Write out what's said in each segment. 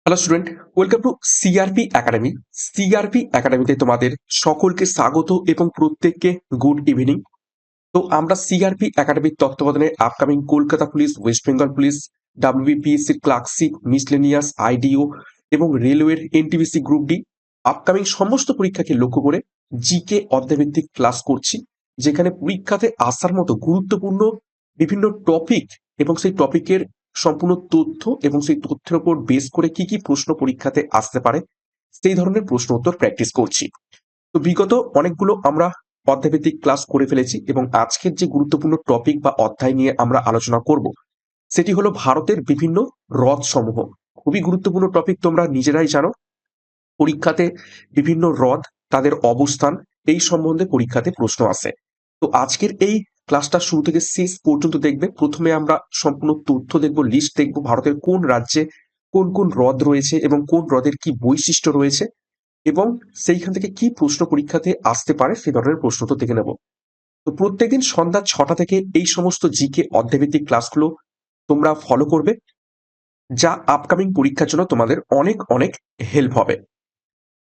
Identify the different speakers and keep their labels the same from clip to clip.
Speaker 1: Hello student, welcome to CRP academy. CRP একাডেমিতে তোমাদের সকলকে স্বাগত এবং প্রত্যেককে গুড ইভিনিং। তো আমরা সিআরপি একাডেমির তত্ত্বাবধানে upcoming Kolkata police, West Bengal police, WBPSC clerkship, miscellaneous, আইডিও এবং রেলওয়ের এনটিপিসি গ্রুপ ডি আপকামিং সমস্ত পরীক্ষাকে লক্ষ্য করে জিকে অধ্যায়ভিত্তিক ক্লাস করছি, যেখানে পরীক্ষাতে আসার মতো গুরুত্বপূর্ণ বিভিন্ন টপিক এবং সেই টপিকের সম্পূর্ণ তথ্য এবং সেই তথ্যের উপর বেস করে কি কি প্রশ্ন পরীক্ষাতে আসতে পারে সেই ধরনের প্রশ্ন উত্তর প্র্যাকটিস করছি। তো বিগত অনেকগুলো আমরা অধ্যায়ভিত্তিক ক্লাস করে ফেলেছি এবং আজকের যে গুরুত্বপূর্ণ টপিক বা অধ্যায় নিয়ে আমরা আলোচনা করব সেটি হলো ভারতের বিভিন্ন হ্রদ সমূহ। খুবই গুরুত্বপূর্ণ টপিক, তোমরা নিজেরাই জানো পরীক্ষাতে বিভিন্ন হ্রদ, তাদের অবস্থান এই সম্বন্ধে পরীক্ষাতে প্রশ্ন আসে। তো আজকের এই ক্লাসটা শুরু থেকে শেষ পর্যন্ত দেখবে। প্রথমে আমরা সম্পূর্ণ তথ্য দেখব, লিস্ট দেখব, ভারতের কোন রাজ্যে কোন কোন হ্রদ রয়েছে এবং কোন হ্রদের কি বৈশিষ্ট্য রয়েছে এবং সেইখান থেকে কি প্রশ্ন পরীক্ষাতে আসতে পারে সে ধরনের প্রশ্ন তো দেখে নেব। তো প্রত্যেকদিন সন্ধ্যা 6টা থেকে এই সমস্ত জিকে অধ্যায়ভিত্তিক ক্লাসগুলো তোমরা ফলো করবে, যা আপকামিং পরীক্ষার জন্য তোমাদের অনেক অনেক হেল্প হবে।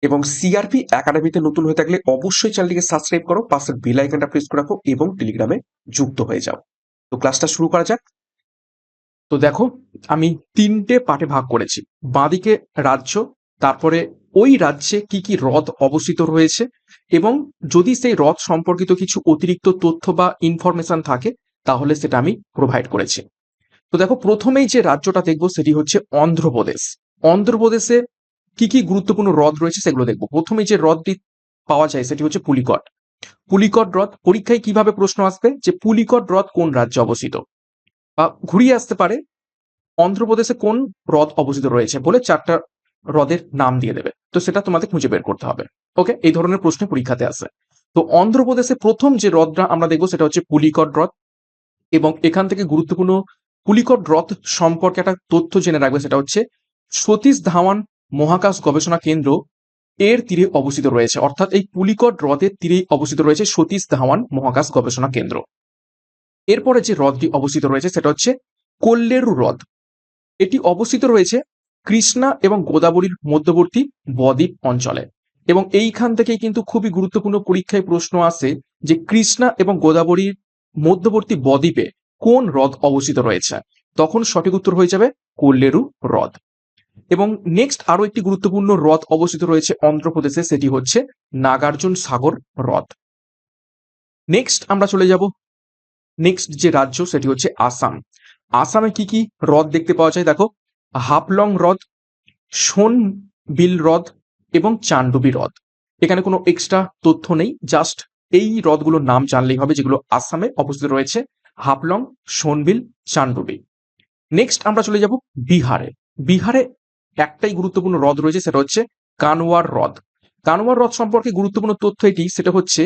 Speaker 1: এবং সিআরপি একাডেমিতে নতুন হয়ে থাকলে অবশ্যই চ্যানেলটিকে সাবস্ক্রাইব করো, পাশের বেল আইকনটা প্রেস করে রাখো এবং টেলিগ্রামে যুক্ত হয়ে যাও। তো ক্লাসটা শুরু করা যাক। তো দেখো, আমি 3টে পার্টে ভাগ করেছি। বাঁদিকে রাজ্য, তারপরে ওই রাজ্যে কি কি হ্রদ অবস্থিত রয়েছে এবং যদি সেই হ্রদ সম্পর্কিত কিছু অতিরিক্ত তথ্য বা ইনফরমেশন থাকে তাহলে সেটা আমি প্রোভাইড করেছি। তো দেখো, প্রথমেই যে রাজ্যটা দেখবো সেটি হচ্ছে অন্ধ্রপ্রদেশ। অন্ধ্রপ্রদেশে কি কি গুরুত্বপূর্ণ হ্রদ রয়েছে সেগুলো দেখবো। প্রথমে যে হ্রদটি পাওয়া যায় সেটি হচ্ছে পুলিকট। পুলিকট হ্রদ পরীক্ষায় কিভাবে প্রশ্ন আসবে যে পুলিকট হ্রদ কোন রাজ্যে অবস্থিত, বা ঘুরিয়ে আসতে পারে অন্ধ্রপ্রদেশে কোন হ্রদ অবস্থিত রয়েছে বলে 4টা হ্রদের নাম দিয়ে দেবে। তো সেটা তোমাদের খুঁজে বের করতে হবে। ওকে, এই ধরনের প্রশ্ন পরীক্ষাতে আসে। তো অন্ধ্রপ্রদেশে প্রথম যে হ্রদটা আমরা দেখবো সেটা হচ্ছে পুলিকট হ্রদ। এবং এখান থেকে গুরুত্বপূর্ণ পুলিকট হ্রদ সম্পর্কে একটা তথ্য জেনে রাখবে, সেটা হচ্ছে সতীশ ধাওয়ান মহাকাশ গবেষণা কেন্দ্র এর তীরে অবস্থিত রয়েছে। অর্থাৎ এই পুলিকট হ্রদের তীরেই অবস্থিত রয়েছে সতীশ ধাওয়ান মহাকাশ গবেষণা কেন্দ্র। এরপরে যে হ্রদটি অবস্থিত রয়েছে সেটা হচ্ছে কোল্লেরু হ্রদ। এটি অবস্থিত রয়েছে কৃষ্ণা এবং গোদাবরীর মধ্যবর্তী বদ্বীপ অঞ্চলে। এবং এইখান থেকেই কিন্তু খুবই গুরুত্বপূর্ণ পরীক্ষায় প্রশ্ন আসে যে কৃষ্ণা এবং গোদাবরীর মধ্যবর্তী বদ্বীপে কোন হ্রদ অবস্থিত রয়েছে। তখন সঠিক উত্তর হয়ে যাবে কোল্লেরু হ্রদ। এবং নেক্সট আরো একটি গুরুত্বপূর্ণ হ্রদ অবস্থিত রয়েছে অন্ধ্রপ্রদেশে, সেটি হচ্ছে নাগার্জুন সাগর হ্রদ। নেক্সট আমরা চলে যাব নেক্সট যে রাজ্য সেটি হচ্ছে আসাম। আসামে কি কি হ্রদ দেখতে পাওয়া যায় দেখো, হাফলং হ্রদ, সোনবিল হ্রদ এবং চান্ডুবি হ্রদ। এখানে কোনো এক্সট্রা তথ্য নেই, জাস্ট এই হ্রদগুলোর নাম জানলেই হবে যেগুলো আসামে অবস্থিত রয়েছে, হাফলং, সোনবিল, চান্ডুবি। নেক্সট আমরা চলে যাব বিহারে। বিহারে একটাই গুরুত্বপূর্ণ হ্রদ রয়েছে, সেটা হচ্ছে কানওয়ার হ্রদ। কানওয়ার হ্রদ সম্পর্কে গুরুত্বপূর্ণ তথ্য এটি, সেটা হচ্ছে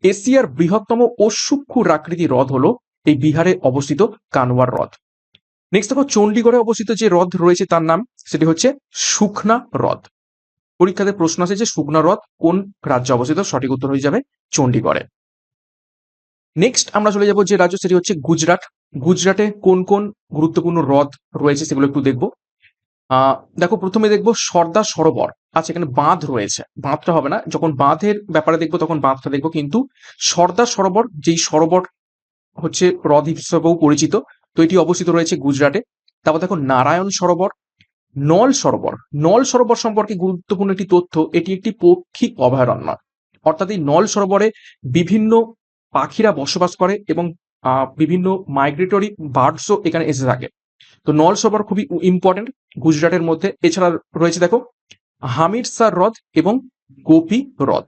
Speaker 1: এশিয়ার বৃহত্তম ও সূক্ষ্ম আকৃতির হ্রদ হলো এই বিহারে অবস্থিত কানওয়ার হ্রদ। নেক্সট দেখো, চণ্ডীগড়ে অবস্থিত যে হ্রদ রয়েছে তার নাম সেটি হচ্ছে সুখনা হ্রদ। পরীক্ষাতে প্রশ্ন আছে যে সুখনা হ্রদ কোন রাজ্যে অবস্থিত, সঠিক উত্তর হয়ে যাবে চণ্ডীগড়ে। নেক্সট আমরা চলে যাব যে রাজ্য সেটি হচ্ছে গুজরাট। গুজরাটে কোন কোন গুরুত্বপূর্ণ হ্রদ রয়েছে সেগুলো একটু দেখবো। দেখো, প্রথমে দেখবো সর্দার সরোবর। আচ্ছা, এখানে বাঁধ রয়েছে, বাঁধটা হবে না, যখন বাঁধের ব্যাপারে দেখবো তখন বাঁধটা দেখবো, কিন্তু সর্দার সরোবর যেই সরোবর হচ্ছে হ্রদ হিসেবেও পরিচিত, তো এটি অবস্থিত রয়েছে গুজরাটে। তারপর দেখো নারায়ণ সরোবর, নল সরোবর। নল সরোবর সম্পর্কে গুরুত্বপূর্ণ একটি তথ্য, এটি একটি পক্ষী অভয়ারণ্য। অর্থাৎ এই নল সরোবরে বিভিন্ন পাখিরা বসবাস করে এবং বিভিন্ন মাইগ্রেটরি বার্ডসও এখানে এসে থাকে। তো নল সরোবর খুবই ইম্পর্টেন্ট গুজরাটের মধ্যে। এছাড়া রয়েছে দেখো হামিরসার হ্রদ এবং গোপী হ্রদ।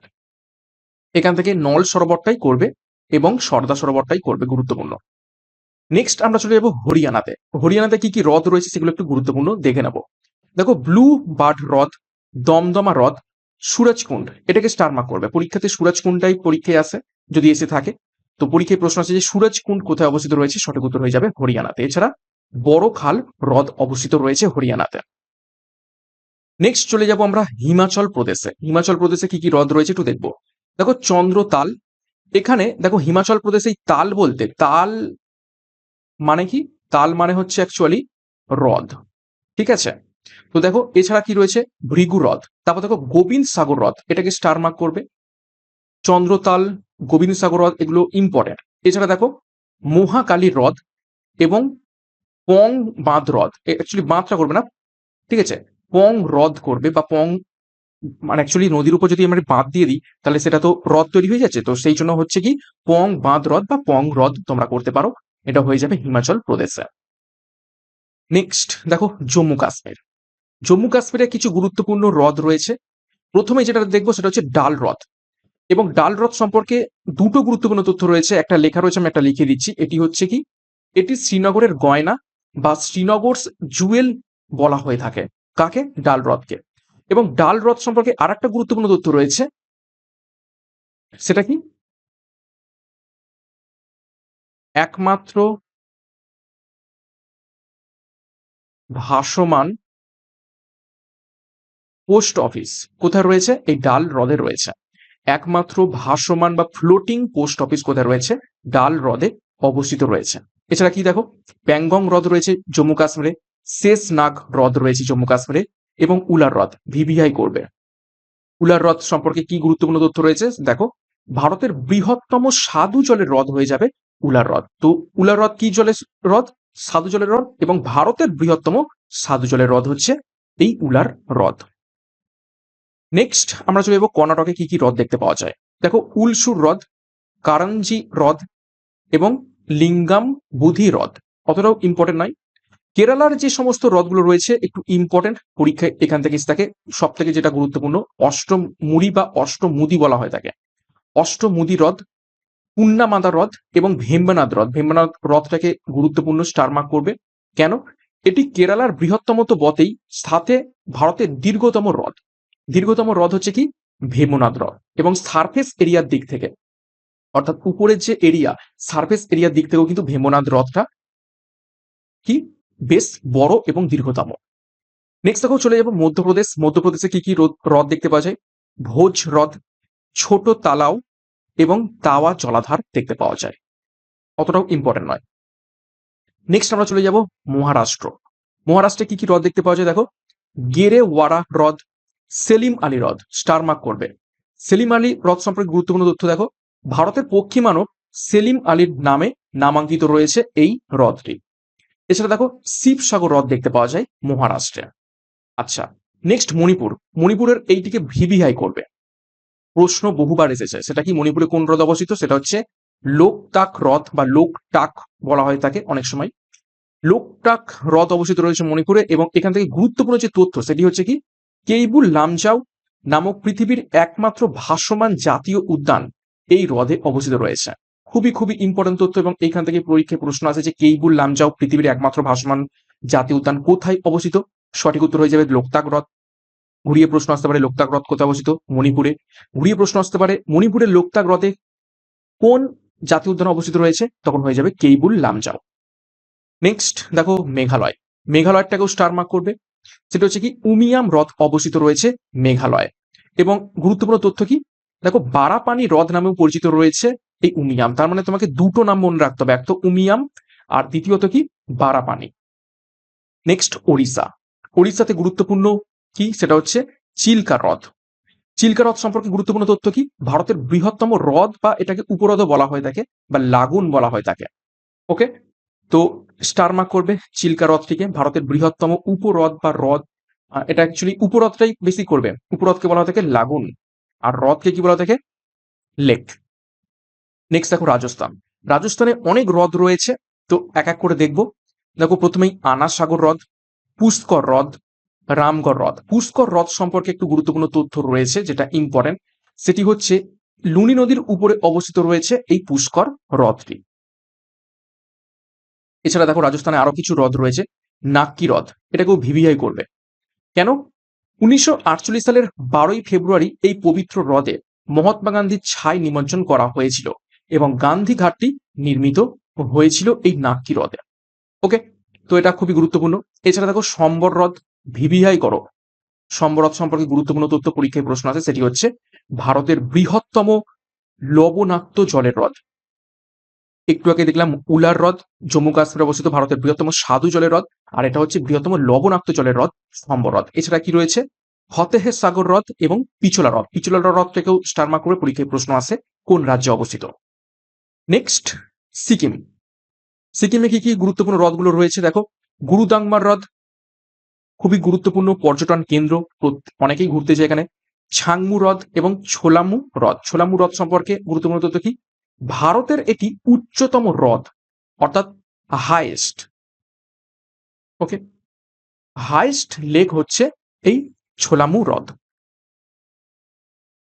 Speaker 1: এখান থেকে নল সরোবরটাই করবে এবং সর্দার সরোবরটাই করবে গুরুত্বপূর্ণ। নেক্সট আমরা চলে যাবো হরিয়ানাতে। হরিয়ানাতে কি কি হ্রদ রয়েছে সেগুলো একটু গুরুত্বপূর্ণ দেখে নেব। দেখো, ব্লু বার্ড হ্রদ, দমদমা হ্রদ, সুরজকুণ্ড। এটাকে স্টার মার্ক করবে, পরীক্ষাতে সুরজকুণ্ডটাই পরীক্ষায় আসে যদি এসে থাকে। তো পরীক্ষায় প্রশ্ন আছে যে সুরজকুণ্ড কোথায় অবস্থিত রয়েছে, সঠিক উত্তর হয়ে যাবে হরিয়ানাতে। এছাড়া বড় খাল হ্রদ অবস্থিত রয়েছে হরিয়ানাতে। নেক্সট চলে যাব আমরা হিমাচল প্রদেশে। হিমাচল প্রদেশে কি কি হ্রদ রয়েছে একটু দেখবো। দেখো, চন্দ্রতাল। এখানে দেখো হিমাচল প্রদেশে এই তাল বলতে, তাল মানে কি, তাল মানে হচ্ছে অ্যাকচুয়ালি হ্রদ, ঠিক আছে। তো দেখো এছাড়া কি রয়েছে, ভৃগু হ্রদ, তারপর দেখো গোবিন্দ সাগর হ্রদ, এটাকে স্টার মার্ক করবে। চন্দ্রতাল, গোবিন্দ সাগর হ্রদ এগুলো ইম্পর্টেন্ট। এছাড়া দেখো মহাকালী হ্রদ এবং পং বাঁধ হ্রদ, অ্যাকচুয়ালি বাঁধটা করবে না, ঠিক আছে, পং হ্রদ করবে, বা পং মানে অ্যাকচুয়ালি নদীর উপর যদি আমরা বাঁধ দিয়ে দিই তাহলে সেটা তো হ্রদ তৈরি হয়ে যাচ্ছে, তো সেই জন্য হচ্ছে কি পং বাঁধ হ্রদ বা পং হ্রদ তোমরা করতে পারো, এটা হয়ে যাবে হিমাচল প্রদেশে। নেক্সট দেখো জম্মু কাশ্মীর। জম্মু কাশ্মীরে কিছু গুরুত্বপূর্ণ হ্রদ রয়েছে। প্রথমে যেটা দেখবো সেটা হচ্ছে ডাল হ্রদ, এবং ডাল হ্রদ সম্পর্কে দুটো গুরুত্বপূর্ণ তথ্য রয়েছে, একটা লেখা রয়েছে, আমি একটা লিখে দিচ্ছি। এটি হচ্ছে কি, এটি শ্রীনগরের গয়না বা শ্রীনগরস জুয়েল বলা হয়ে থাকে কাকে, ডাল হ্রদকে। এবং ডাল হ্রদ সম্পর্কে আর একটা গুরুত্বপূর্ণ তথ্য রয়েছে, সেটা কি, একমাত্র ভাসমান পোস্ট অফিস কোথায় রয়েছে, এই ডাল হ্রদে রয়েছে। একমাত্র ভাসমান বা ফ্লোটিং পোস্ট অফিস কোথায় রয়েছে, ডাল হ্রদে অবস্থিত রয়েছে। এছাড়া কি দেখো, প্যাংগং হ্রদ রয়েছে জম্মু কাশ্মীরে, শেষনাগ হ্রদ রয়েছে জম্মু কাশ্মীরে, এবং উলার হ্রদ, ভিভিআই করবে। উলার হ্রদ সম্পর্কে কি গুরুত্বপূর্ণ তথ্য রয়েছে দেখো, ভারতের বৃহত্তম স্বাদু জলের হ্রদ হয়ে যাবে উলার হ্রদ। তো উলার হ্রদ কি জলের হ্রদ, স্বাদু জলের হ্রদ, এবং ভারতের বৃহত্তম স্বাদু জলের হ্রদ হচ্ছে এই উলার হ্রদ। নেক্সট আমরা চলে যাবো কর্ণাটকে কি কি হ্রদ দেখতে পাওয়া যায়। দেখো উলসুর হ্রদ, কারঞ্জি হ্রদ এবং লিঙ্গাম বুধি হ্রদ, অতটাও ইম্পর্টেন্ট নয়। কেরালার যে সমস্ত হ্রদগুলো রয়েছে একটু ইম্পর্টেন্ট, পরীক্ষায় এখান থেকে থাকে। সব থেকে যেটা গুরুত্বপূর্ণ, অষ্টমুড়ি বা অষ্টমুদি বলা হয় তাকে, অষ্টমুদি হ্রদ, পুন্নামাদা হ্রদ এবং ভেম্বানাদ হ্রদ। ভেম্বানাদ হ্রদটাকে গুরুত্বপূর্ণ স্টার মার্ক করবে। কেন, এটি কেরালার বৃহত্তম তো বটেই, সাথে ভারতের দীর্ঘতম হ্রদ। দীর্ঘতম হ্রদ হচ্ছে কি ভেম্বনাদ হ্রদ, এবং সারফেস এরিয়ার দিক থেকে, অর্থাৎ উপরের যে এরিয়া, সারফেস এরিয়ার দিক থেকেও কিন্তু ভেম্বনাদ হ্রদটা কি বেশ বড় এবং দীর্ঘতম। নেক্সট দেখো চলে যাবো মধ্যপ্রদেশ। মধ্যপ্রদেশে কি কি হ্রদ দেখতে পাওয়া যায়, ভোজ হ্রদ, ছোট তালাও এবং তাওয়া জলাধার দেখতে পাওয়া যায়, অতটাও ইম্পর্টেন্ট নয়। নেক্সট আমরা চলে যাব মহারাষ্ট্র। মহারাষ্ট্রে কি কি হ্রদ দেখতে পাওয়া যায় দেখো, গেরেওয়াড়া হ্রদ, সেলিম আলী হ্রদ, স্টার মার্ক করবে। সেলিম আলী হ্রদ সম্পর্কে গুরুত্বপূর্ণ তথ্য দেখো, ভারতের পক্ষী মানব সেলিম আলীর নামে নামাঙ্কিত রয়েছে এই হ্রদটি। এছাড়া দেখো শিবসাগর হ্রদ দেখতে পাওয়া যায় মহারাষ্ট্রে। আচ্ছা, নেক্সট মণিপুর। মণিপুরের এইটিকে ভিভিআই করবে, প্রশ্ন বহুবার এসেছে। সেটা কি, মণিপুরে কোন হ্রদ অবস্থিত, সেটা হচ্ছে লোকটাক হ্রদ বা লোকটাক বলা হয় তাকে অনেক সময়। লোকটাক হ্রদ অবস্থিত রয়েছে মণিপুরে, এবং এখান থেকে গুরুত্বপূর্ণ যে তথ্য সেটি হচ্ছে কি, কেইবুল লামজাও নামক পৃথিবীর একমাত্র ভাসমান জাতীয় উদ্যান এই হ্রদে অবস্থিত রয়েছে। খুবই খুবই ইম্পর্টেন্ট তথ্য, এবং এখান থেকে পরীক্ষায় প্রশ্ন আছে যে কেইবুল লামজাও পৃথিবীর একমাত্র ভাসমান জাতীয় উদ্যান কোথায় অবস্থিত, সঠিক উত্তর হয়ে যাবে লোকটাক হ্রদ। ঘুরিয়ে প্রশ্ন আসতে পারে লোকটাক হ্রদ কোথায় অবস্থিত, মণিপুরে। ঘুরিয়ে প্রশ্ন আসতে পারে মণিপুরের লোকটাক হ্রদে কোন জাতীয় উদ্যান অবস্থিত রয়েছে, তখন হয়ে যাবে কেইবুল লামজাও। নেক্সট দেখো মেঘালয়। মেঘালয়টাকেও স্টার মার্ক করবে, সেটা হচ্ছে কি উমিয়াম হ্রদ অবস্থিত রয়েছে মেঘালয়। এবং গুরুত্বপূর্ণ তথ্য কি দেখো, বারাপানি হ্রদ নামেও পরিচিত রয়েছে এই উমিয়াম। তার মানে তোমাকে দুটো নাম মনে রাখতে হবে, এক তো উমিয়াম আর দ্বিতীয়ত কি বারাপানি। নেক্সট ওড়িশা। ওড়িশাতে গুরুত্বপূর্ণ কি, সেটা হচ্ছে চিল্কা হ্রদ। চিল্কা হ্রদ সম্পর্কে গুরুত্বপূর্ণ তথ্য কি, ভারতের বৃহত্তম হ্রদ বা এটাকে উপহ্রদও বলা হয় থাকে, বা লাগুন বলা হয় থাকে। ওকে, তো স্টার মার্ক করবে চিল্কা হ্রদটিকে, ভারতের বৃহত্তম উপহ্রদ বা হ্রদ। এটা অ্যাকচুয়ালি উপহ্রদটাই বেশি করবে, উপহ্রদকে বলা হয় থাকে লাগুন, আর হ্রদকে কি বলা হয় থাকে লেক। নেক্সট দেখো রাজস্থান। রাজস্থানে অনেক হ্রদ রয়েছে, তো এক এক করে দেখবো। দেখো প্রথমেই আনা সাগর হ্রদ, পুষ্কর হ্রদ, রামগড় হ্রদ। পুষ্কর হ্রদ সম্পর্কে একটু গুরুত্বপূর্ণ তথ্য রয়েছে যেটা ইম্পর্টেন্ট, সেটি হচ্ছে লুনি নদীর উপরে অবস্থিত রয়েছে এই পুষ্কর হ্রদটি। এছাড়া দেখো রাজস্থানে আরো কিছু হ্রদ রয়েছে, নাক্কি হ্রদ, এটাকেও ভিভিআই করবে। কেন, 1948 সালের 12ই ফেব্রুয়ারি এই পবিত্র হ্রদে মহাত্মা গান্ধীর ছাই নিমজ্জন করা হয়েছিল, এবং গান্ধী ঘাটটি নির্মিত হয়েছিল এই নাক্কি হ্রদে। ওকে, তো এটা খুবই গুরুত্বপূর্ণ। এছাড়া দেখো সম্বর হ্রদ, ভিভিআই করো। সম্বর হ্রদ সম্পর্কে গুরুত্বপূর্ণ তথ্য পরীক্ষায় প্রশ্ন আছে, সেটি হচ্ছে ভারতের বৃহত্তম লবণাক্ত জলের হ্রদ।
Speaker 2: একটু আগে দেখলাম উলার হ্রদ, জম্মু কাশ্মীরে অবস্থিত ভারতের বৃহত্তম স্বাদু জলের হ্রদ, আর এটা হচ্ছে বৃহত্তম লবণাক্ত জলের হ্রদ স্তম্ভ হ্রদ। এছাড়া কি রয়েছে ফতেহের সাগর হ্রদ এবং পিছলা হ্রদ। পিছলা হ্রদ থেকেও স্টার মার্ক করে পরীক্ষায় প্রশ্ন আসে কোন রাজ্যে অবস্থিত। নেক্সট সিকিম। সিকিমে কি কি গুরুত্বপূর্ণ হ্রদগুলো রয়েছে দেখো, গুরুদাংমার হ্রদ খুবই গুরুত্বপূর্ণ পর্যটন কেন্দ্র, অনেকেই ঘুরতে যায় এখানে। ছাংমু হ্রদ এবং ছোলামু হ্রদ। ছোলামু হ্রদ সম্পর্কে গুরুত্বপূর্ণ তথ্য কি, ভারতের এটি উচ্চতম হ্রদ অর্থাৎ হাইয়েস্ট, ওকে, হাইয়েস্ট লেক হচ্ছে এই ছোলামু হ্রদ।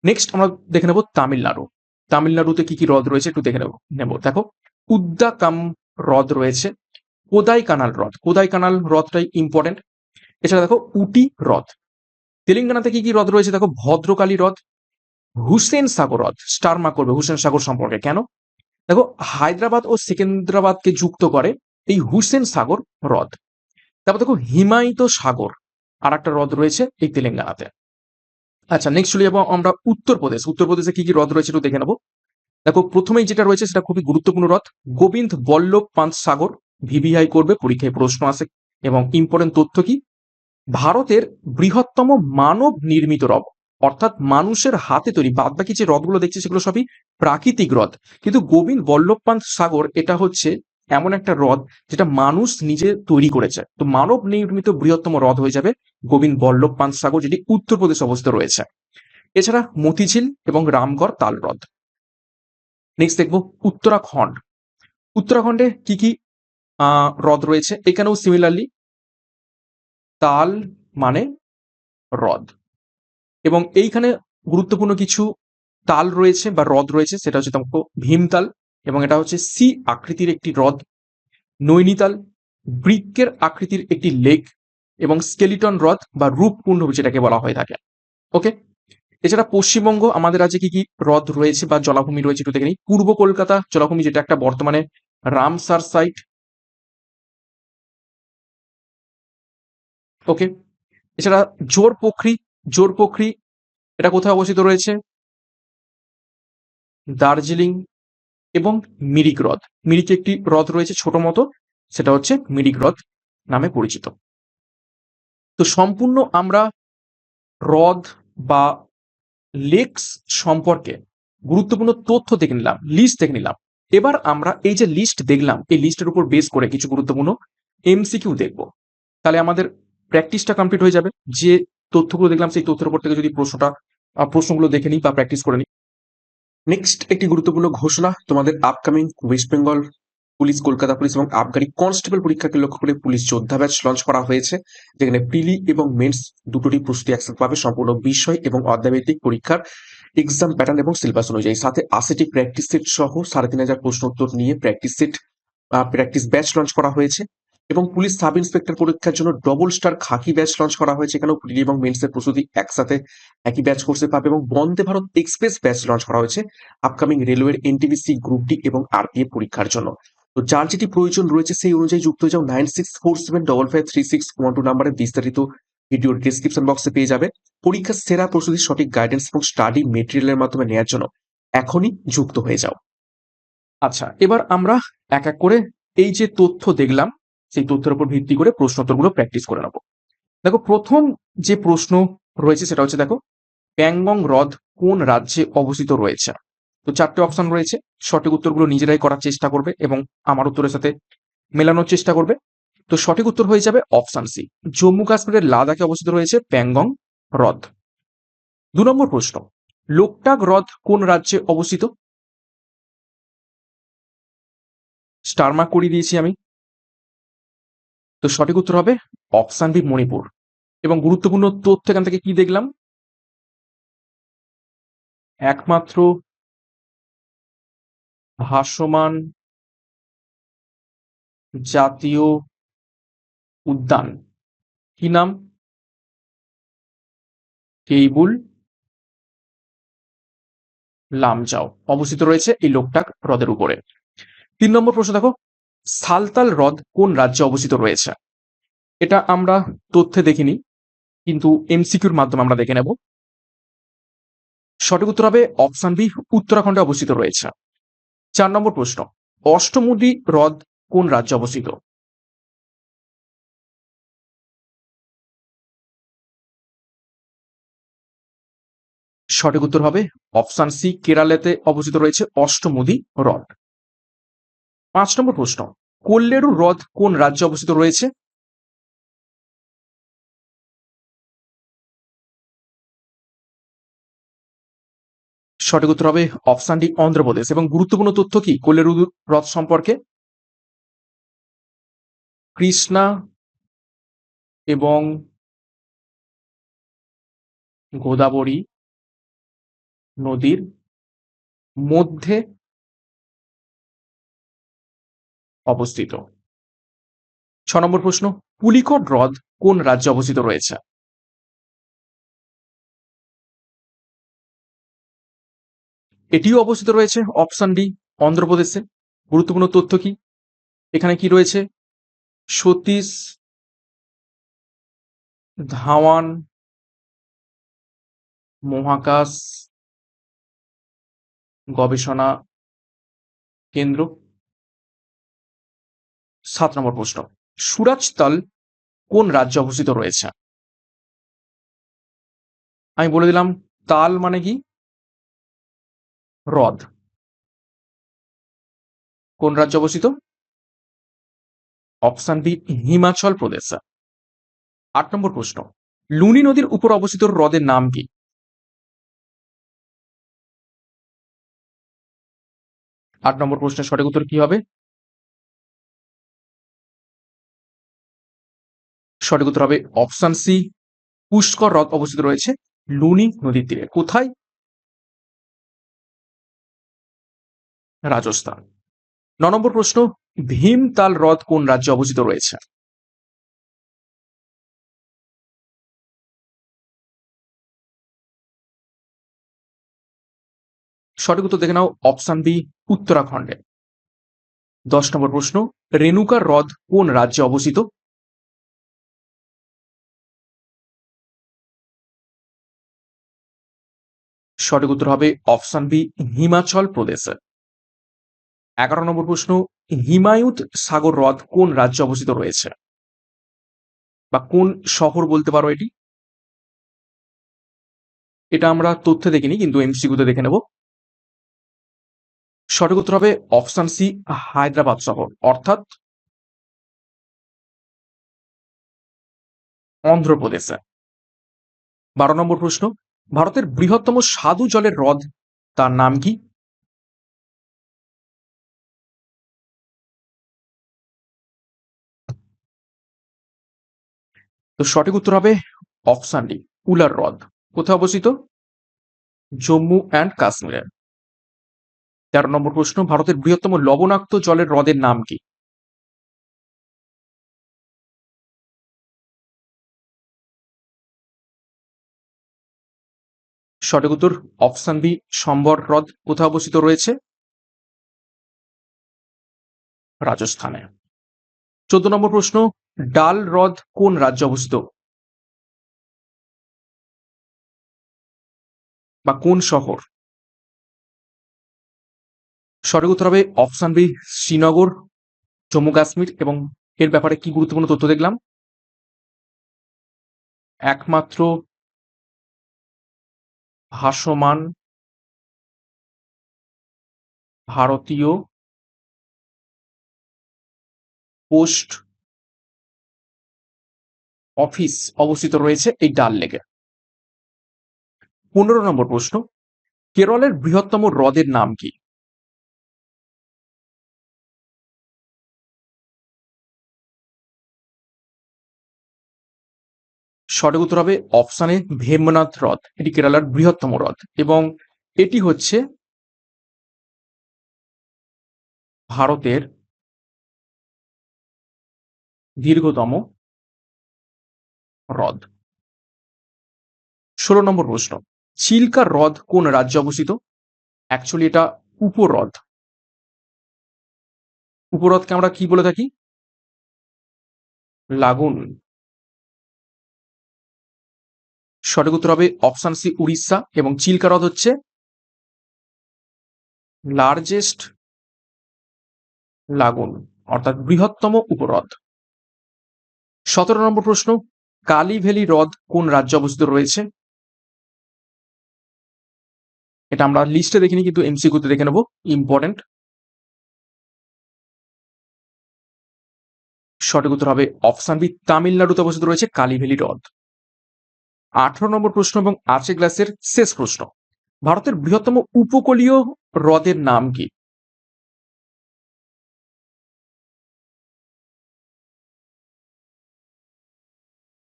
Speaker 2: নেক্সট আমরা দেখে নেব তামিলনাড়ু। তামিলনাড়ুতে কি কি হ্রদ রয়েছে একটু দেখে নেব। দেখো উদ্দাকাম হ্রদ রয়েছে, কোদাই কানাল হ্রদ, কোদাই কানাল হ্রদটাই ইম্পর্টেন্ট। এছাড়া দেখো উটি হ্রদ। তেলেঙ্গানাতে কি কি হ্রদ রয়েছে দেখো, ভদ্রকালী হ্রদ, হুসেন সাগর হ্রদ। স্টার মার্ক করবে হুসেন সাগর সম্পর্কে কেন, দেখো হায়দ্রাবাদ ও সেকেন্দ্রাবাদকে যুক্ত করে এই হুসেন সাগর হ্রদ। তারপর দেখো হিমায়িত সাগর আর একটা হ্রদ রয়েছে এই তেলেঙ্গানাতে। আচ্ছা নেক্সট চলে যাবো আমরা উত্তরপ্রদেশ। উত্তরপ্রদেশে কি কি হ্রদ রয়েছে একটু দেখে নেবো। দেখো প্রথমেই যেটা রয়েছে সেটা খুবই গুরুত্বপূর্ণ হ্রদ, গোবিন্দ বল্লভ পান্ত সাগর। ভিভিআই করবে, পরীক্ষায় প্রশ্ন আসে। এবং ইম্পর্টেন্ট তথ্য কি, ভারতের বৃহত্তম মানব নির্মিত হ্রদ, অর্থাৎ মানুষের হাতে তৈরি। বাদ বাকি যে হ্রদগুলো দেখছি সেগুলো সবই প্রাকৃতিক হ্রদ, কিন্তু গোবিন্দ বল্লভ পান্ত সাগর এটা হচ্ছে এমন একটা হ্রদ যেটা মানুষ নিজে তৈরি করেছে। তো মানব নির্মিত বৃহত্তম হ্রদ হয়ে যাবে গোবিন্দ বল্লভ পান্ত সাগর, যেটি উত্তরপ্রদেশে অবস্থিত রয়েছে। এছাড়া মতিঝিল এবং রামগড় তাল হ্রদ। নেক্সট দেখবো উত্তরাখণ্ড। উত্তরাখণ্ডে কি কি হ্রদ রয়েছে, এখানেও সিমিলারলি তাল মানে হ্রদ, এবং এইখানে গুরুত্বপূর্ণ কিছু তাল রয়েছে বা হ্রদ রয়েছে, সেটা হচ্ছে তোমাকে ভীমতাল, এবং এটা হচ্ছে সি আকৃতির একটি হ্রদ। নৈনিতাল বৃক্কের আকৃতির একটি লেক, এবং স্কেলিটন হ্রদ বা রূপকুণ্ড যেটাকে বলা হয়ে থাকে। ওকে, এছাড়া পশ্চিমবঙ্গ আমাদের রাজ্যে কি কি হ্রদ রয়েছে বা জলাভূমি রয়েছে একটু দেখে নিই। পূর্ব কলকাতা জলাভূমি, যেটা একটা বর্তমানে রামসার সাইট। ওকে, এছাড়া জোরপোখরি। জোরপোখরি এটা কোথায় অবস্থিত রয়েছে, দার্জিলিং। এবং মিরিক হ্রদ, মিরিক একটি হ্রদ রয়েছে ছোট মতো, সেটা হচ্ছে মিরিক হ্রদ নামে পরিচিত। তো সম্পূর্ণ আমরা হ্রদ বা লেকস সম্পর্কে গুরুত্বপূর্ণ তথ্য দেখে নিলাম, লিস্ট দেখে নিলাম। এবার আমরা এই যে লিস্ট দেখলাম, এই লিস্টের উপর বেস করে কিছু গুরুত্বপূর্ণ এমসিকিউ দেখব। তাহলে আমাদের প্র্যাকটিসটা কমপ্লিট হয়ে যাবে। যে তথ্যগুলো দেখলাম সেই তথ্যের উপর থেকে যদি প্রশ্নগুলো দেখে নিই বা প্র্যাকটিস করে নিই।
Speaker 1: নেক্সট একটি গুরুত্বপূর্ণ ঘোষণা, তোমাদের upcoming West Bengal police, Kolkata police এবং আবগারি কনস্টেবল পরীক্ষাকে লক্ষ্য করে পুলিশ যোদ্ধা ব্যাচ লঞ্চ করা হয়েছে, যেখানে প্রিলি এবং মেন্স দুটোরই প্রস্তুতি একসাথে পাবে সম্পূর্ণ বিষয় এবং অধ্যায়ভিত্তিক পরীক্ষার এক্সাম প্যাটার্ন এবং সিলেবাস অনুযায়ী। সাথে 80টি প্র্যাকটিস সেট সহ 3500 প্রশ্ন উত্তর নিয়ে প্র্যাকটিস ব্যাচ লঞ্চ করা হয়েছে। এবং পুলিশ সাব ইন্সপেক্টর পরীক্ষার জন্য ডবল স্টার খাকি ব্যাচ লঞ্চ করা হয়েছে। এখানেও প্রিলি এবং মেন্সের প্রস্তুতি একসাথে একই ব্যাচ কোর্সে পাবে। এবং Vande Bharat express batch launch করা হয়েছে আপকামিং রেলওয়ের এনটিপিসি গ্রুপ ডি এবং আরপিএফ পরীক্ষার জন্য। তো যার যেটি প্রয়োজন রয়েছে সেই অনুযায়ী যুক্ত হয়ে যাও 9647553612 নাম্বারে। বিস্তারিত ভিডিওর ডিসক্রিপশন বক্সে পেয়ে যাবে। পরীক্ষার সেরা প্রস্তুতির সঠিক গাইডেন্স এবং স্টাডি মেটেরিয়ালের মাধ্যমে নেওয়ার জন্য এখনই যুক্ত হয়ে যাও।
Speaker 2: আচ্ছা, এবার আমরা এক এক করে এই যে তথ্য দেখলাম সেই তথ্যের উপর ভিত্তি করে প্রশ্নোত্তরগুলো প্র্যাকটিস করে নেব। দেখো প্রথম যে প্রশ্ন রয়েছে সেটা হচ্ছে, দেখো প্যাংগং হ্রদ কোন রাজ্যে অবস্থিত রয়েছে। তো চারটে অপশন রয়েছে, সঠিক উত্তরগুলো নিজেরাই করার চেষ্টা করবে এবং আমার উত্তরের সাথে মেলানোর চেষ্টা করবে। তো সঠিক উত্তর হয়ে যাবে অপশন সি, জম্মু কাশ্মীরের লাদাখে অবস্থিত রয়েছে প্যাংগং হ্রদ। 2 নম্বর প্রশ্ন, লোকটাক হ্রদ কোন রাজ্যে অবস্থিত। স্টার মার্ক করিয়ে দিয়েছি আমি। তো সঠিক উত্তর হবে অপশন বি, মণিপুর। এবং গুরুত্বপূর্ণ তথ্য এখান থেকে কি দেখলাম, একমাত্র ভাসমান জাতীয় উদ্যান, কি নাম, কেইবুল লামজাও, অবস্থিত রয়েছে এই লোকটাক হ্রদের উপরে। 3 নম্বর প্রশ্ন দেখো, সালতাল হ্রদ কোন রাজ্যে অবস্থিত রয়েছে। এটা আমরা তথ্যে দেখিনি, কিন্তু এমসিকিউর মাধ্যমে আমরা দেখে নেব। সঠিক উত্তর হবে অপশন বি, উত্তরাখণ্ডে অবস্থিত রয়েছে। 4 নম্বর প্রশ্ন, অষ্টমুদি হ্রদ কোন রাজ্যে অবস্থিত? সঠিক উত্তর হবে অপশন সি, কেরালাতে অবস্থিত রয়েছে অষ্টমুদি হ্রদ। 5 নম্বর প্রশ্ন, কোল্লেরু হ্রদ কোন রাজ্যে অবস্থিত রয়েছে? সঠিক উত্তর হবে অপশন ডি, অন্ধ্রপ্রদেশ। এবং গুরুত্বপূর্ণ তথ্য কি কোল্লেরু হ্রদ সম্পর্কে? কৃষ্ণা এবং গোদাবরী নদীর মধ্যে অবস্থিত। 6 নম্বর প্রশ্ন, পুলিকট হ্রদ কোন রাজ্যে অবস্থিত রয়েছে? এটিও অবস্থিত রয়েছে অপশন ডি, অন্ধ্রপ্রদেশে। গুরুত্বপূর্ণ তথ্য কি এখানে কি রয়েছে? সতীশ ধাওয়ান মহাকাশ গবেষণা কেন্দ্র। 7 নম্বর প্রশ্ন, সুরাজতাল কোন রাজ্যে অবস্থিত রয়েছে? আমি বলে দিলাম, তাল মানে কি? হ্রদ। কোন রাজ্যে অবস্থিত? Option B, Himachal Pradesh. 8 নম্বর প্রশ্ন, লুনি নদীর উপর অবস্থিত হ্রদের নাম কি? 8 নম্বর প্রশ্নের সঠিক উত্তর কি হবে? সঠিক উত্তর হবে অপশন সি, পুষ্কর হ্রদ অবস্থিত রয়েছে লুনি নদীর তীরে। কোথায়? রাজস্থান। 9 নম্বর প্রশ্ন, ভীমতাল হ্রদ কোন রাজ্যে অবস্থিত রয়েছে? সঠিক উত্তর দেখে নাও, অপশন বি, উত্তরাখণ্ডে। 10 নম্বর প্রশ্ন, রেণুকা হ্রদ কোন রাজ্যে অবস্থিত? সঠিক উত্তর হবে অপশন বি, হিমাচল প্রদেশে। 11 নম্বর প্রশ্ন, হিমায়ুত সাগর হ্রদ কোন রাজ্যে অবস্থিত রয়েছে? বা কোন শহর বলতে পারো এটি? এটা আমরা তথ্যে দেখিনি, কিন্তু এমসিকিউতে দেখে নেব। সঠিক উত্তর হবে অপশন সি, হায়দ্রাবাদ শহর, অর্থাৎ অন্ধ্রপ্রদেশে। 12 নম্বর প্রশ্ন, ভারতের বৃহত্তম স্বাদু জলের হ্রদ তার নাম কি? তো সঠিক উত্তর হবে অপশন ডি, উলার হ্রদ। কোথায় অবস্থিত? জম্মু অ্যান্ড কাশ্মীরে। 13 নম্বর প্রশ্ন, ভারতের বৃহত্তম লবণাক্ত জলের হ্রদের নাম কি? সঠিক উত্তর অপশন বি, সম্বর হ্রদ। কোথায় অবস্থিত রয়েছে? রাজস্থানে। 14 নম্বর প্রশ্ন, ডাল হ্রদ কোন রাজ্যে অবস্থিত বা কোন শহর? সঠিক উত্তর হবে অপশন বি, শ্রীনগর, জম্মু কাশ্মীর। এবং এর ব্যাপারে কি গুরুত্বপূর্ণ তথ্য দেখলাম? একমাত্র ভাসমান ভারতীয় পোস্ট অফিস অবস্থিত রয়েছে এই ডাল লেকে। 15 নম্বর প্রশ্ন, কেরলের বৃহত্তম হ্রদের নাম কি? সঠিক উত্তর হবে অপশানে ভেম্বনাথ হ্রদ। এটি কেরালার বৃহত্তম হ্রদ এবং এটি হচ্ছে ভারতের দীর্ঘতম হ্রদ। 16 নম্বর প্রশ্ন, চিল্কা হ্রদ কোন রাজ্যে অবস্থিত? অ্যাকচুয়ালি এটা উপহ্রদ। উপহ্রদকে আমরা কি বলে থাকি? লাগুন। সঠিক উত্তর হবে অপশন সি, উড়িষ্যা। এবং চিল্কা হ্রদ হচ্ছে লার্জেস্ট লাগুন অর্থাৎ বৃহত্তম উপহ্রদ। 17 নম্বর প্রশ্ন, কালী ভ্যালি হ্রদ কোন রাজ্যে অবস্থিত রয়েছে? এটা আমরা লিস্টে দেখিনি, কিন্তু এমসিকিউতে দেখে নেব, ইম্পর্টেন্ট। সঠিক উত্তর হবে অপশন বি, তামিলনাড়ুতে অবস্থিত রয়েছে কালী ভ্যালি হ্রদ। 18 নম্বর প্রশ্ন এবং আজকের ক্লাসের শেষ প্রশ্ন, ভারতের বৃহত্তম উপকূলীয় হ্রদের নাম কি?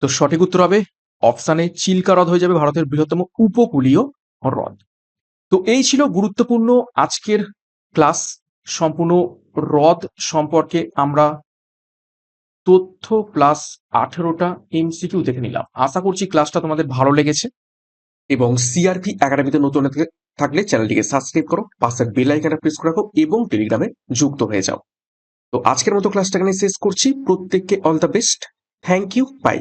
Speaker 2: তো সঠিক উত্তর হবে অপশানে চিল্কা হ্রদ হয়ে যাবে ভারতের বৃহত্তম উপকূলীয় হ্রদ। তো এই ছিল গুরুত্বপূর্ণ আজকের ক্লাস। সম্পূর্ণ হ্রদ সম্পর্কে আমরা তথ্য প্লাস 18টা এমসিকিউ দেখে নিলাম। আশা করছি ক্লাসটা তোমাদের ভালো লেগেছে।
Speaker 1: এবং সিআরপি একাডেমিতে নতুন থাকলে চ্যানেলটিকে সাবস্ক্রাইব করো, পাশের বেল আইকনটা প্রেস করে রাখো এবং টেলিগ্রামে যুক্ত হয়ে যাও। তো আজকের মতো ক্লাসটা এখানে শেষ করছি। প্রত্যেককে all the best. Thank you, by.